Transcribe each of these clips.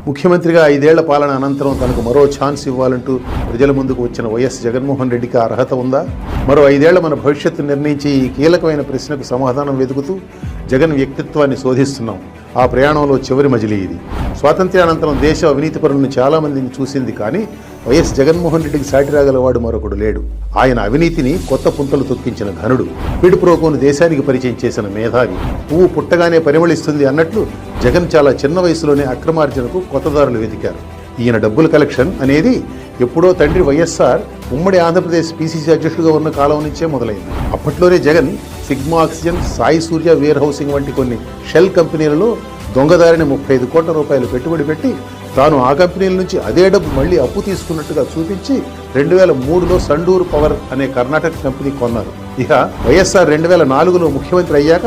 ముఖ్యమంత్రిగా 5 ఏళ్ల పాలన అనంతరం తనకు మరో ఛాన్స్ ఇవ్వాలంటూ ప్రజల ముందుకు వచ్చిన వైఎస్ జగన్మోహన్ రెడ్డికి అర్హత ఉందా? మరో 5 ఏళ్ల మన భవిష్యత్తు నిర్ణయించి ఈ కీలకమైన ప్రశ్నకు సమాధానం వెతుకుతూ జగన్ వ్యక్తిత్వాన్ని శోధిస్తున్నాం. ఆ ప్రయాణంలో చివరి మజిలీ ఇది. స్వాతంత్ర్యానంతరం దేశ అవినీతి పరులను చాలామందిని చూసింది, కానీ వైఎస్ జగన్మోహన్ రెడ్డికి సాటి రాగలవాడు మరొకడు లేడు. ఆయన అవినీతిని కొత్త పుంతలు తొక్కించిన ఘనుడు, పిడి ప్రోకోను దేశానికి పరిచయం చేసిన మేధావి. పువ్వు పుట్టగానే పరిమళిస్తుంది అన్నట్లు జగన్ చాలా చిన్న వయసులోనే అక్రమార్జనకు కొత్తదారులు వెతికారు. ఈయన డబ్బుల కలెక్షన్ అనేది ఎప్పుడో తండ్రి వైఎస్ఆర్ ఉమ్మడి ఆంధ్రప్రదేశ్ పీసీసీ అధ్యక్షుడిగా ఉన్న కాలం నుంచే మొదలైంది. అప్పట్లోనే జగన్ సిగ్మా ఆక్సిజన్, సాయి సూర్య వేర్ హౌసింగ్ వంటి కొన్ని షెల్ కంపెనీలలో దొంగదారిని 35 కోట్ల రూపాయలు పెట్టుబడి పెట్టి తాను ఆ కంపెనీల నుంచి అదే డబ్బు మళ్లీ అప్పు తీసుకున్నట్టుగా చూపించి 2003లో సండూర్ పవర్ అనే కర్ణాటక కంపెనీ కొన్నారు. ఇక వైఎస్ఆర్ 2004లో ముఖ్యమంత్రి అయ్యాక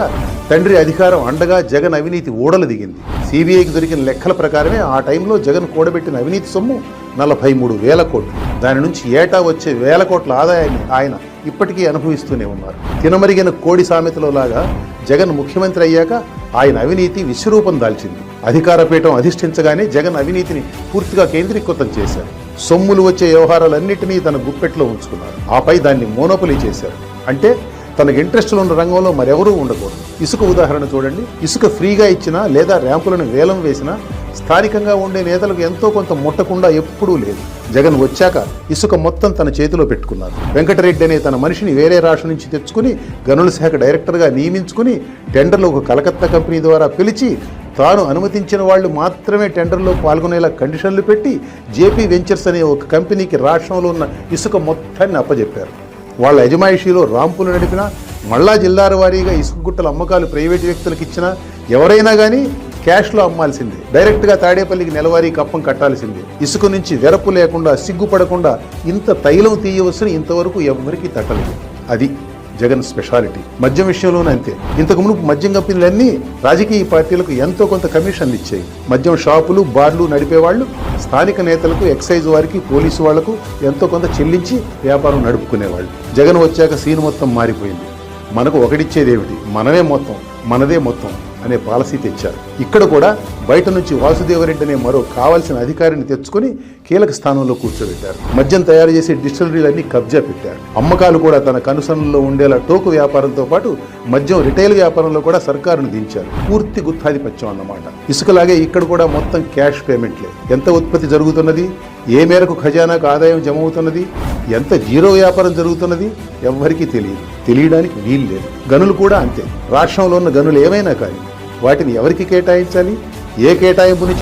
తండ్రి అధికారం అండగా జగన్ అవినీతి ఊడలు దిగింది. సిబిఐకి దొరికిన లెక్కల ప్రకారమే ఆ టైంలో జగన్ కూడబెట్టిన అవినీతి సొమ్ము 43,000 కోట్లు. దాని నుంచి ఏటా వచ్చే 1,000 కోట్ల ఆదాయాన్ని ఆయన ఇప్పటికీ అనుభవిస్తూనే ఉన్నారు. తినమరిగిన కోడి సామెతలో లాగా జగన్ ముఖ్యమంత్రి అయ్యాక ఆయన అవినీతి విశ్వరూపం దాల్చింది. అధికార పీఠం అధిష్ఠించగానే జగన్ అవినీతిని పూర్తిగా కేంద్రీకృతం చేశారు. సొమ్ములు వచ్చే వ్యవహారాలన్నింటినీ తన గుప్పెట్లో ఉంచుకున్నారు. ఆపై దాన్ని మోనోపలీ చేశారు. అంటే తనకు ఇంట్రెస్టులు ఉన్న రంగంలో మరెవరూ ఉండకూడదు. ఇసుక ఉదాహరణ చూడండి. ఇసుక ఫ్రీగా ఇచ్చినా లేదా ర్యాంపులను వేలం వేసినా స్థానికంగా ఉండే నేతలకు ఎంతో కొంత ముట్టకుండా ఎప్పుడూ లేదు. జగన్ వచ్చాక ఇసుక మొత్తం తన చేతిలో పెట్టుకున్నారు. వెంకటరెడ్డి అనే తన మనిషిని వేరే రాష్ట్రం నుంచి తెచ్చుకుని గనుల శాఖ డైరెక్టర్గా నియమించుకుని టెండర్లు ఒక కలకత్తా కంపెనీ ద్వారా పిలిచి తాను అనుమతించిన వాళ్ళు మాత్రమే టెండర్లో పాల్గొనేలా కండిషన్లు పెట్టి జేపీ వెంచర్స్ అనే ఒక కంపెనీకి రాష్ట్రంలో ఉన్న ఇసుక మొత్తాన్ని అప్పజెప్పారు. వాళ్ళ యజమాయిషీలో రాంపులు నడిపినా, మళ్ళా జిల్లాల వారీగా ఇసుక గుట్టల అమ్మకాలు ప్రైవేటు వ్యక్తులకు ఇచ్చినా ఎవరైనా కానీ క్యాష్లో అమ్మాల్సిందే. డైరెక్ట్గా తాడేపల్లికి నెలవారీ కప్పం కట్టాల్సిందే. ఇసుక నుంచి వెరపు లేకుండా, సిగ్గుపడకుండా ఇంత తైలం తీయవలసిన ఇంతవరకు ఎవరికీ తట్టలేదు. అది జగన్ స్పెషాలిటీ. మద్యం విషయంలోనే అంతే. ఇంతకు మునుపు మద్యం కంపెనీలన్నీ రాజకీయ పార్టీలకు ఎంతో కొంత కమిషన్లు ఇచ్చాయి. మద్యం షాపులు, బార్లు నడిపేవాళ్లు స్థానిక నేతలకు, ఎక్సైజ్ వారికి, పోలీసు వాళ్లకు ఎంతో కొంత చెల్లించి వ్యాపారం నడుపుకునేవాళ్ళు. జగన్ వచ్చాక సీన్ మొత్తం మారిపోయింది. మనకు ఒకటిచ్చేదేమిటి, మనమే మొత్తం, మనదే మొత్తం అనే పాలసీ తెచ్చారు. ఇక్కడ కూడా బయట నుంచి వాసుదేవరెడ్డి అనే మరో కావాల్సిన అధికారిని తెచ్చుకుని కీలక స్థానంలో కూర్చోబెట్టారు. మద్యం తయారు చేసే డిస్టిలరీలన్నీ కబ్జా పెట్టారు. అమ్మకాలు కూడా తన కనుసన్నల్లో ఉండేలా టోకు వ్యాపారంతో పాటు మద్యం రిటైల్ వ్యాపారంలో కూడా సర్కారును దించారు. పూర్తి గుత్తాధిపత్యం అన్నమాట. ఇసుకలాగే ఇక్కడ కూడా మొత్తం క్యాష్ పేమెంట్లే. ఎంత ఉత్పత్తి జరుగుతున్నది, ఏ మేరకు ఖజానాకు ఆదాయం జమ అవుతున్నది, ఎంత జీరో వ్యాపారం జరుగుతున్నది ఎవ్వరికీ తెలియదు. తెలియడానికి వీలు లేదు. గనులు కూడా అంతే. రాష్ట్రంలో ఉన్న గనులు ఏమైనా కానీ వాటిని ఎవరికి కేటాయించాలి, ఏ కేటాయింపుని